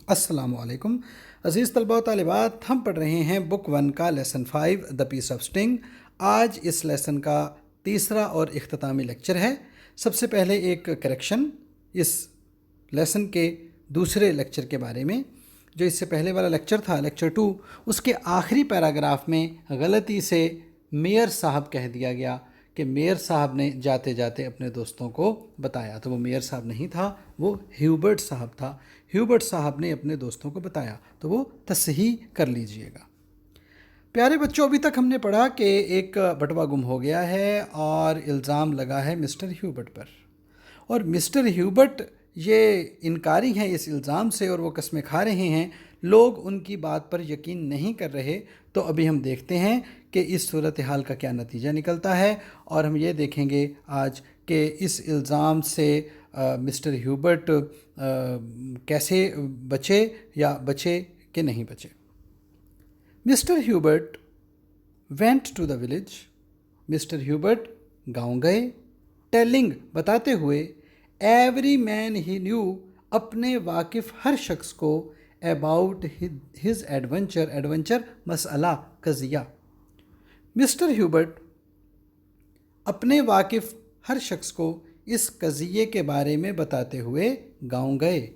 السلام علیکم عزیز طلباء و طالبات، ہم پڑھ رہے ہیں بک 1 کا lesson 5 the piece of string. آج اس لیسن کا تیسرا اور اختتامی لیکچر ہے۔ سب سے پہلے ایک کریکشن اس لیسن کے دوسرے لیکچر کے بارے میں۔ جو اس سے پہلے والا لیکچر تھا، لیکچر 2، اس کے آخری پیراگراف میں غلطی سے میئر صاحب کہہ دیا گیا کہ میئر صاحب نے جاتے جاتے اپنے دوستوں کو بتایا، تو وہ میئر صاحب نہیں تھا، وہ ہیوبرٹ صاحب تھا۔ ہیوبرٹ صاحب نے اپنے دوستوں کو بتایا، تو وہ تصحیح کر لیجئے گا۔ پیارے بچوں، ابھی تک ہم نے پڑھا کہ ایک بٹوا گم ہو گیا ہے اور الزام لگا ہے مسٹر ہیوبرٹ پر، اور مسٹر ہیوبرٹ یہ انکاری ہیں اس الزام سے اور وہ قسمیں کھا رہے ہیں، لوگ ان کی بات پر یقین نہیں کر رہے۔ تو ابھی ہم دیکھتے ہیں کہ اس صورتحال کا کیا نتیجہ نکلتا ہے، اور ہم یہ دیکھیں گے آج کہ اس الزام سے مسٹر ہیوبرٹ کیسے بچے یا بچے کہ نہیں بچے۔ Mister Hubert went to the village, mister Hubert گاؤں گئے، ٹیلنگ بتاتے ہوئے، ایوری مین ہی نیو اپنے واقف ہر شخص کو، اباؤٹ ہز ایڈونچر، ایڈونچر مسئلہ قضیہ۔ مسٹر ہیوبرٹ اپنے واقف ہر شخص کو اس قضیے کے بارے میں بتاتے ہوئے گاؤں گئے،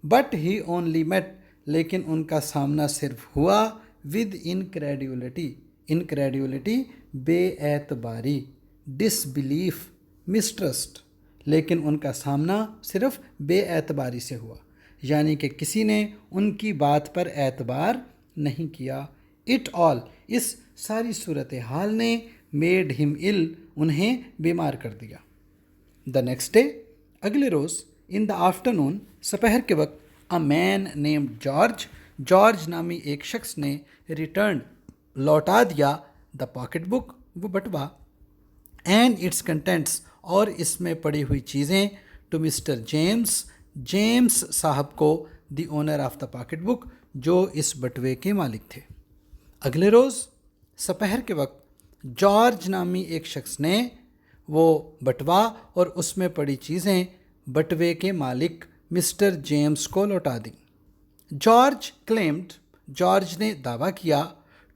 بٹ ہی اونلی میٹ، لیکن ان کا سامنا صرف ہوا، ود انکریڈیولٹی، انکریڈیولٹی بے اعتباری، ڈس بلیف، مسٹرسٹ، لیکن ان کا سامنا صرف بے اعتباری سے ہوا، یعنی کہ کسی نے ان کی بات پر اعتبار نہیں کیا۔ اٹ آل، اس ساری صورتحال نے میڈ ہم ال، انہیں بیمار کر دیا۔ دا نیکسٹ ڈے، اگلے روز، ان دا آفٹرنون، سپہر کے وقت، اے مین نیمڈ جارج، جارج نامی ایک شخص نے، ریٹرن، لوٹا دیا، دا پاکٹ بک، وہ بٹوا، اینڈ اٹس کنٹینٹس، اور اس میں پڑی ہوئی چیزیں، ٹو مسٹر جیمس، جیمس صاحب کو، the owner of the pocket book, جو اس بٹوے کے مالک تھے۔ اگلے روز سپہر کے وقت، جارج نامی ایک شخص نے وہ بٹوا اور اس میں پڑی چیزیں بٹوے کے مالک مسٹر جیمس کو لوٹا دیں۔ جارج کلیمڈ، جارج نے دعویٰ کیا،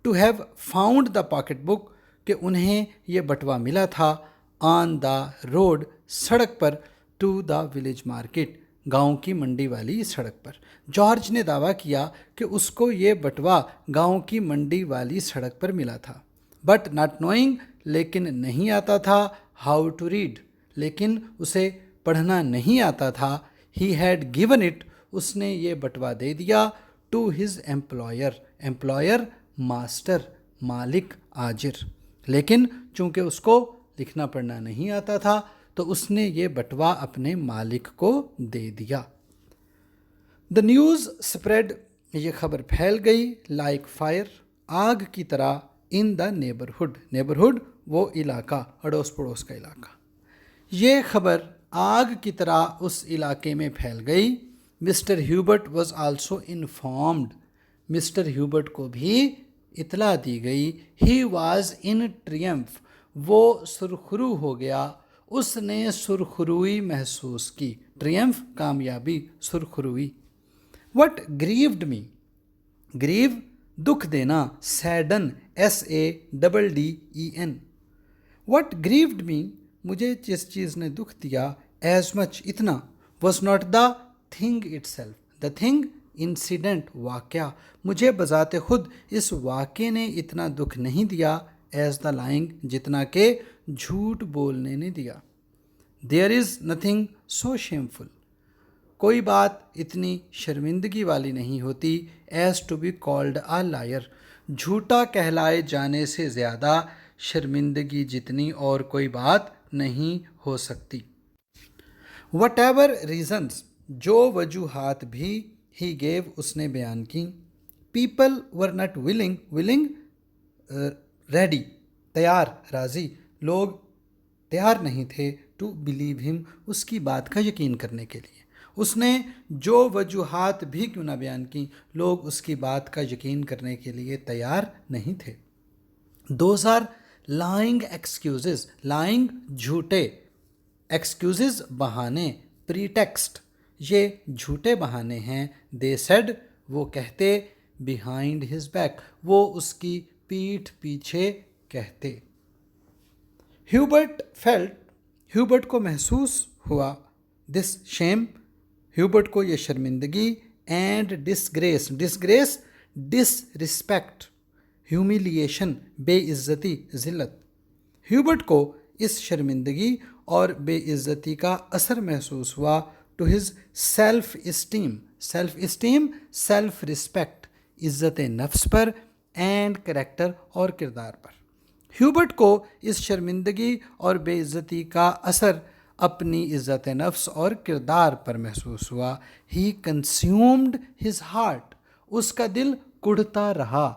to have found the pocket book, کہ انہیں یہ بٹوا ملا تھا، آن دا روڈ، سڑک پر، ٹو دا ولیج مارکیٹ، گاؤں کی منڈی والی سڑک پر۔ جارج نے دعویٰ کیا کہ اس کو یہ بٹوا گاؤں کی منڈی والی سڑک پر ملا تھا، بٹ ناٹ نوئنگ، لیکن نہیں آتا تھا، ہاؤ ٹو ریڈ، لیکن اسے پڑھنا نہیں آتا تھا، ہی ہیڈ گیون اٹ، اس نے یہ بٹوا دے دیا، to his employer, employer master, مالک، آجر، لیکن چونکہ اس کو لکھنا پڑھنا نہیں آتا تھا تو اس نے یہ بٹوا اپنے مالک کو دے دیا۔ دا نیوز اسپریڈ، یہ خبر پھیل گئی، لائک فائر، آگ کی طرح، ان دا نیبرہڈ، نیبرہڈ وہ علاقہ، اڑوس پڑوس کا علاقہ، یہ خبر آگ کی طرح اس علاقے میں پھیل گئی۔ Mister Hubert was also informed, mister Hubert کو بھی اطلاع دی گئی، ہی واز ان ٹریمف، وہ سرخرو ہو گیا، اس نے سرخروئی محسوس کی، ٹریمف کامیابی، سرخروئی۔ وٹ گریوڈ می، گریو دکھ دینا، سیڈن، SADDEN، وٹ گریوڈ می، مجھے جس چیز نے دکھ دیا، ایز مچ، اتنا، was not the thing it self, the thing, incident, واقعہ، مجھے بذات خود اس واقعے نے اتنا دکھ نہیں دیا، ایز دا لائنگ، جتنا کہ جھوٹ بولنے نے دیا۔ دیر از نتھنگ سو شیمفل، کوئی بات اتنی شرمندگی والی نہیں ہوتی، as to be called a liar, جھوٹا کہلائے جانے سے زیادہ شرمندگی جتنی اور کوئی بات نہیں ہو سکتی۔ وٹ ایور ریزنز، جو وجوہات بھی، ہی گیو، اس نے بیان کی، people were not willing, ولنگ ready, تیار، راضی، لوگ تیار نہیں تھے، ٹو بلیو ہم، اس کی بات کا یقین کرنے کے لیے۔ اس نے جو وجوہات بھی کیوں نہ بیان کی، لوگ اس کی بات کا یقین کرنے کے لیے تیار نہیں تھے۔ Those are lying excuses, lying جھوٹے، ایکسکیوزز بہانے، پریٹیکسٹ، یہ جھوٹے بہانے ہیں. they said وہ کہتے, behind his back وہ اس کی پیٹھ پیچھے کہتے. ہیوبرٹ کو محسوس ہوا, this shame ہیوبرٹ کو یہ شرمندگی, and disgrace disrespect humiliation بے عزتی ذلت. ہیوبرٹ کو اس شرمندگی اور بے عزتی کا اثر محسوس ہوا to his self esteem self respect عزت نفس پر, and character اور کردار پر. ہیوبرٹ کو اس شرمندگی اور بے عزتی کا اثر اپنی عزت نفس اور کردار پر محسوس ہوا. he consumed his heart اس کا دل کڑھتا رہا.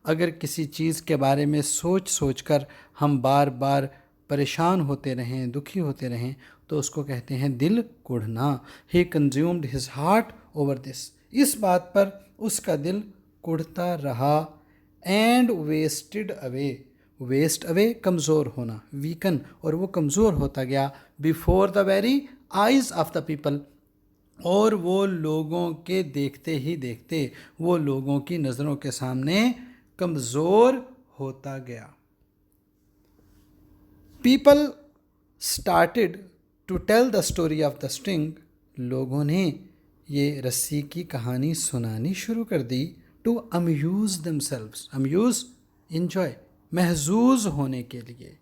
اگر کسی چیز کے بارے میں سوچ کر ہم بار بار پریشان ہوتے رہیں, دکھی ہوتے رہیں, تو اس کو کہتے ہیں دل کڑھنا. he consumed his heart over this اس بات پر اس کا دل کڑھتا رہا. and waste away کمزور ہونا, weaken اور وہ کمزور ہوتا گیا. before the very eyes of the people اور وہ لوگوں کے دیکھتے ہی دیکھتے, وہ لوگوں کی نظروں کے سامنے کمزور ہوتا گیا. people started to tell the story of the string لوگوں نے یہ رسی کی کہانی سنانی شروع کر دی. to amuse themselves enjoy محظوظ ہونے کے لیے.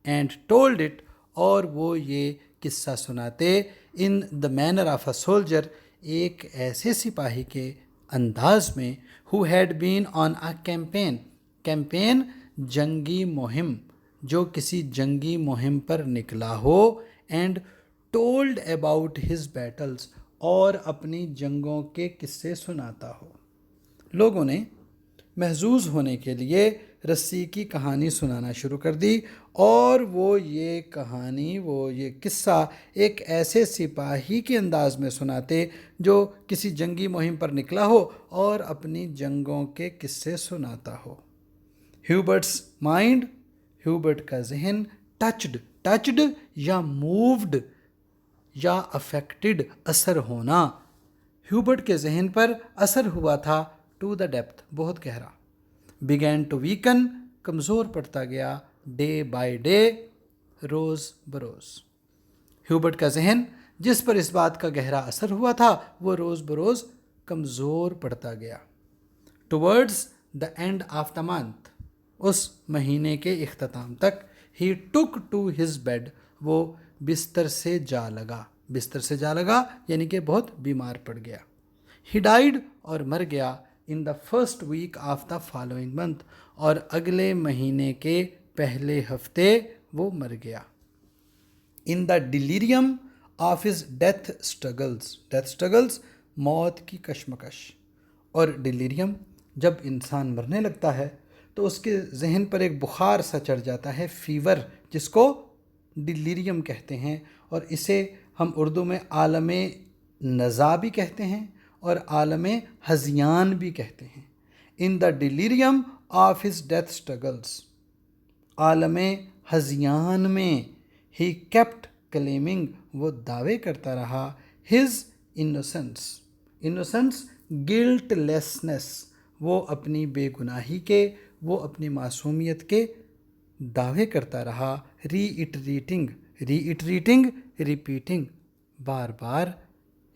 and told it اور وہ یہ قصہ سناتے in the manner of a soldier ایک ایسے سپاہی کے انداز میں who had been on a campaign جنگی مہم, جو کسی جنگی مہم پر نکلا ہو. and told about his battles اور اپنی جنگوں کے قصے سناتا ہو. لوگوں نے محظوظ ہونے کے لیے رسی کی کہانی سنانا شروع کر دی, اور وہ یہ قصہ ایک ایسے سپاہی کے انداز میں سناتے جو کسی جنگی مہم پر نکلا ہو اور اپنی جنگوں کے قصے سناتا ہو. ہیوبرٹس مائنڈ ہیوبرٹ کا ذہن ٹچڈ یا مووڈ یا افیکٹڈ اثر ہونا. ہیوبرٹ کے ذہن پر اثر ہوا تھا ٹو دا ڈیپتھ بہت گہرا. began to weaken کمزور پڑتا گیا. ڈے بائی ڈے روز بروز. ہیوبرٹ کا ذہن جس پر اس بات کا گہرا اثر ہوا تھا وہ روز بروز کمزور پڑتا گیا. Towards the end of the month اس مہینے کے اختتام تک. he took to his bed وہ بستر سے جا لگا یعنی کہ بہت بیمار پڑ گیا. he died اور مر گیا in the first week of the following month اور اگلے مہینے کے پہلے ہفتے وہ مر گیا. in the delirium of his death struggles موت کی کشمکش. اور ڈیلیریم جب انسان مرنے لگتا ہے تو اس کے ذہن پر ایک بخار سا چڑھ جاتا ہے, فیور, جس کو ڈیلیریم کہتے ہیں, اور اسے ہم اردو میں عالم نزا بھی کہتے ہیں اور عالم ہذیان بھی کہتے ہیں. in the delirium of his death struggles عالم ہذیان میں he kept claiming وہ دعوے کرتا رہا his innocence guiltlessness وہ اپنی بے گناہی کے, وہ اپنی معصومیت کے دعوے کرتا رہا. reiterating repeating بار بار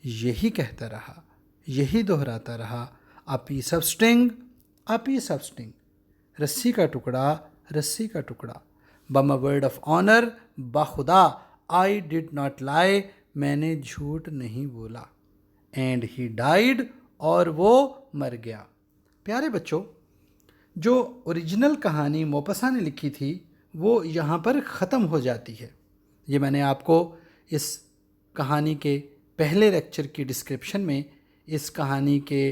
یہی کہتا رہا, یہی دہراتا رہا. a piece of string رسی کا ٹکڑا. by my word of honor بخدا I did not lie میں نے جھوٹ نہیں بولا. and he died اور وہ مر گیا. پیارے بچوں, جو اوریجنل کہانی موپسا نے لکھی تھی وہ یہاں پر ختم ہو جاتی ہے. یہ میں نے آپ کو اس کہانی کے پہلے لیکچر کی ڈسکرپشن میں اس کہانی کے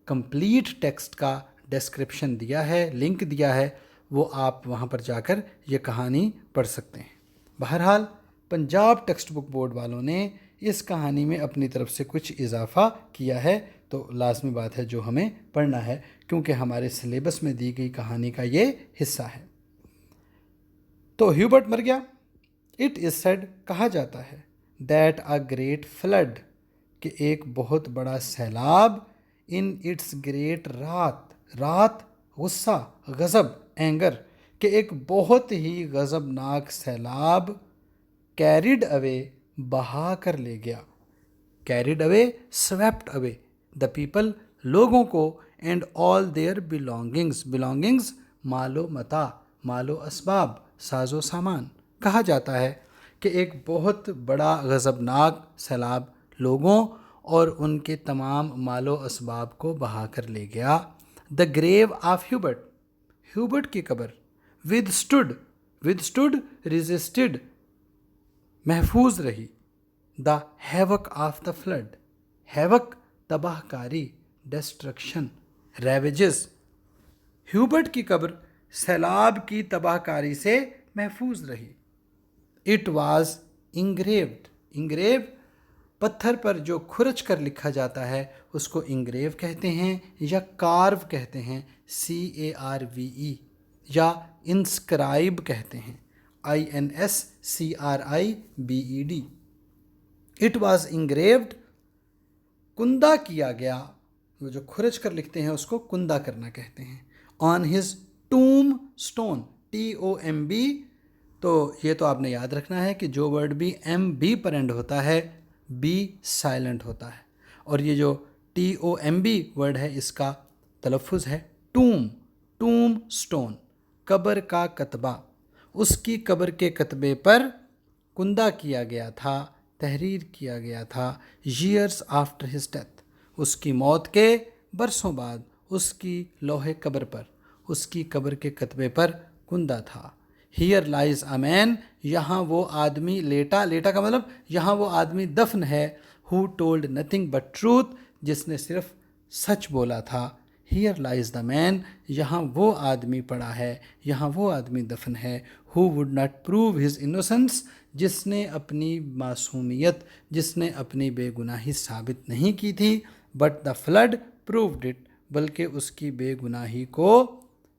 کمپلیٹ ٹیکسٹ کا ڈسکرپشن دیا ہے, لنک دیا ہے, وہ آپ وہاں پر جا کر یہ کہانی پڑھ سکتے ہیں. بہرحال پنجاب ٹیکسٹ بک بورڈ والوں نے اس کہانی میں اپنی طرف سے کچھ اضافہ کیا ہے, تو لازمی بات ہے جو ہمیں پڑھنا ہے کیونکہ ہمارے سلیبس میں دی گئی کہانی کا یہ حصہ ہے. تو ہیوبرٹ مر گیا. اٹ از سیڈ کہا جاتا ہے دیٹ اے گریٹ فلڈ کہ ایک بہت بڑا سیلاب ان اٹس گریٹ رات غصہ، غضب، اینگر، کہ ایک بہت ہی غضبناک سیلاب کیریڈ اوے بہا کر لے گیا، carried away swept away the people لوگوں کو، اینڈ آل دیئر بلانگنگز مال و متاع، مال و اسباب، ساز و سامان۔ کہا جاتا ہے کہ ایک بہت بڑا غضبناک سیلاب لوگوں اور ان کے تمام مال و اسباب کو بہا کر لے گیا۔ دا گریو آف ہیوبرٹ کی قبر، withstood resisted محفوظ رہی، the havoc of the flood, havoc تباہ کاری، ڈسٹرکشن، ریویجز، ہیوبرٹ کی قبر سیلاب کی تباہ کاری سے محفوظ رہی۔ اٹ واز انگریو پتھر پر جو کھرچ کر لکھا جاتا ہے اس کو انگریو کہتے ہیں، یا کارو کہتے ہیں، CARVE، یا انسکرائب کہتے ہیں، INSCRIBED۔ اٹ واز انگریوڈ، کندہ کیا گیا، وہ جو کھرچ کر لکھتے ہیں اس کو کندہ کرنا کہتے ہیں، on his Tom stone, TOMB۔ تو یہ تو آپ نے یاد رکھنا ہے کہ جو ورڈ بھی MB پر اینڈ ہوتا ہے B سائلنٹ ہوتا ہے، اور یہ جو TOMB ورڈ ہے اس کا تلفظ ہے ٹوم اسٹون، قبر کا کتبہ، اس کی قبر کے کتبے پر کندہ کیا گیا تھا، تحریر کیا گیا تھا، years after his death، اس کی موت کے برسوں بعد اس کی لوح قبر پر، اس کی قبر کے کتبے پر کندہ تھا۔ Here lies a man، یہاں وہ آدمی لیٹا کا مطلب یہاں وہ آدمی دفن ہے، who told nothing but truth، جس نے صرف سچ بولا تھا۔ Here lies the man، یہاں وہ آدمی پڑا ہے، یہاں وہ آدمی دفن ہے، who would not prove his innocence، جس نے اپنی معصومیت، جس نے اپنی بے گناہی ثابت نہیں کی تھی، but the flood proved it، بلکہ اس کی بے گناہی کو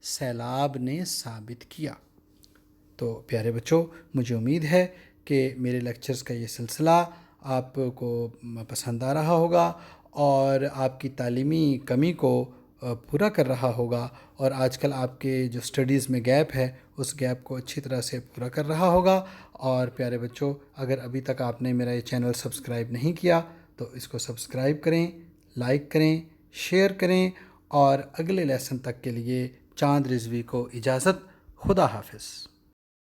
سیلاب نے ثابت کیا۔ تو پیارے بچوں، مجھے امید ہے کہ میرے لیکچرز کا یہ سلسلہ آپ کو پسند آ رہا ہوگا اور آپ کی تعلیمی کمی کو پورا کر رہا ہوگا، اور آج کل آپ کے جو سٹڈیز میں گیپ ہے اس گیپ کو اچھی طرح سے پورا کر رہا ہوگا۔ اور پیارے بچوں، اگر ابھی تک آپ نے میرا یہ چینل سبسکرائب نہیں کیا تو اس کو سبسکرائب کریں، لائک کریں، شیئر کریں، اور اگلے لیسن تک کے لیے چاند رضوی کو اجازت۔ خدا حافظ۔